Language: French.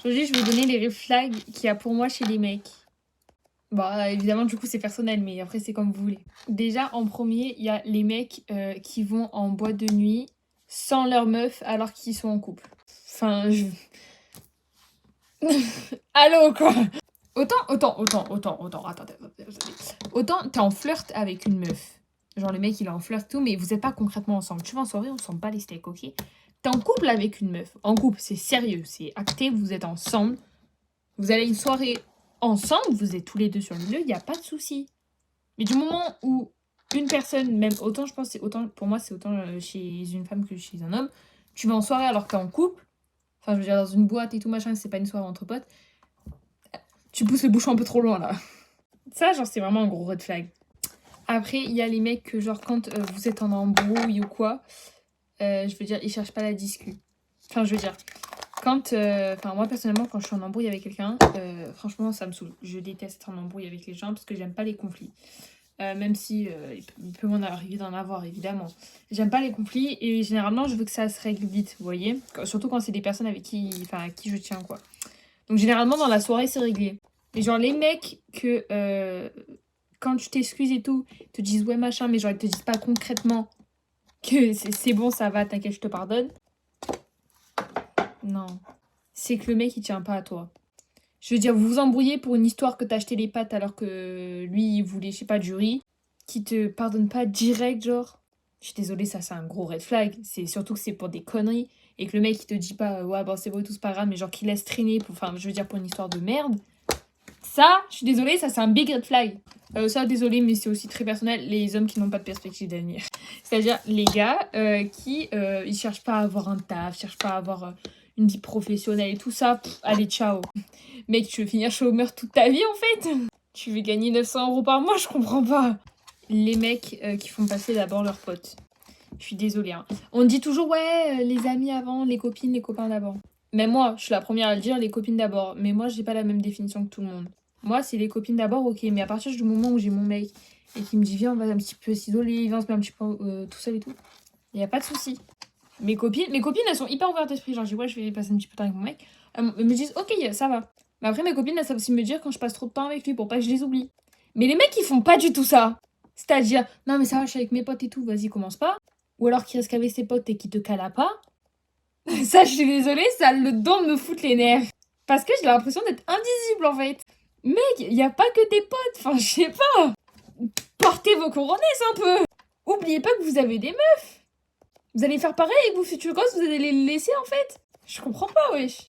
Aujourd'hui, je vais vous donner les red flags qu'il y a pour moi chez les mecs. Bah, évidemment, du coup, c'est personnel, mais après, c'est comme vous voulez. Déjà, en premier, il y a les mecs qui vont en boîte de nuit sans leur meuf alors qu'ils sont en couple. Enfin, Allô, quoi. Attendez. Autant t'es en flirt avec une meuf. Genre, le mec, il est en flirt, tout, mais vous êtes pas concrètement ensemble. Tu vas en soirée, on s'en bat les steaks, ok? T'es en couple avec une meuf. En couple, c'est sérieux, c'est acté, vous êtes ensemble. Vous allez à une soirée ensemble, vous êtes tous les deux sur le milieu, il n'y a pas de souci. Mais du moment où une personne, même autant je pense, c'est autant pour moi, c'est autant chez une femme que chez un homme, tu vas en soirée alors que t'es en couple, enfin je veux dire dans une boîte et tout machin, c'est pas une soirée entre potes, tu pousses le bouchon un peu trop loin là. Ça, genre, c'est vraiment un gros red flag. Après, il y a les mecs que, genre, quand vous êtes en embrouille ou quoi, je veux dire, ils cherchent pas la discu. Enfin, je veux dire, quand, moi personnellement, quand je suis en embrouille avec quelqu'un, franchement, ça me saoule. Je déteste être en embrouille avec les gens parce que j'aime pas les conflits. Même si il peut m'en arriver d'en avoir, évidemment. J'aime pas les conflits et généralement, je veux que ça se règle vite, vous voyez. Surtout quand c'est des personnes avec qui, à qui je tiens, quoi. Donc, généralement, dans la soirée, c'est réglé. Mais genre, les mecs que, quand tu t'excuses et tout, te disent ouais, machin, mais genre, ils te disent pas concrètement que c'est bon, ça va, t'inquiète, je te pardonne. Non. C'est que le mec, il tient pas à toi. Je veux dire, vous vous embrouillez pour une histoire que t'as acheté les pâtes alors que lui, il voulait, je sais pas, du riz, qui te pardonne pas direct, genre. Je suis désolée, ça, c'est un gros red flag. C'est surtout que c'est pour des conneries et que le mec, il te dit pas, ouais, bon, c'est bon et tout, c'est pas grave, mais genre qu'il laisse traîner pour, enfin, je veux dire, pour une histoire de merde. Ça, je suis désolée, ça, c'est un big red flag. Ça, désolée, mais c'est aussi très personnel, les hommes qui n'ont pas de perspective d'avenir. C'est-à-dire les gars qui, ils cherchent pas à avoir un taf, cherchent pas à avoir une vie professionnelle et tout ça. Pff, allez, ciao. Mec, tu veux finir chômeur toute ta vie, en fait? Tu veux gagner 900 € par mois? Je comprends pas. Les mecs qui font passer d'abord leurs potes. Je suis désolée, hein. On dit toujours, ouais, les amis avant, les copines, les copains d'abord. Même moi, je suis la première à le dire, les copines d'abord. Mais moi, j'ai pas la même définition que tout le monde. Moi, c'est les copines d'abord, ok. Mais à partir du moment où j'ai mon mec et qui me dit, viens, on va un petit peu s'isoler, viens, on se met un petit peu tout seul et tout, il n'y a pas de souci. Mes copines, elles sont hyper ouvertes d'esprit. Genre, je dis, ouais, je vais passer un petit peu de temps avec mon mec. Elles me disent, ok, ça va. Mais après, mes copines, elles savent aussi me dire quand je passe trop de temps avec lui pour pas que je les oublie. Mais les mecs, ils font pas du tout ça. C'est-à-dire, non, mais ça va, je suis avec mes potes et tout, vas-y, commence pas. Ou alors qu'il reste qu'avec ses potes et qui te cala pas. Ça, je suis désolée, ça a le don de me foutre les nerfs. Parce que j'ai l'impression d'être invisible, en fait. Mec, il y a pas que des potes. Enfin, je sais pas. Portez vos couronnesses un peu. Oubliez pas que vous avez des meufs. Vous allez faire pareil avec vos futurs gosses, vous allez les laisser, en fait. Je comprends pas, wesh.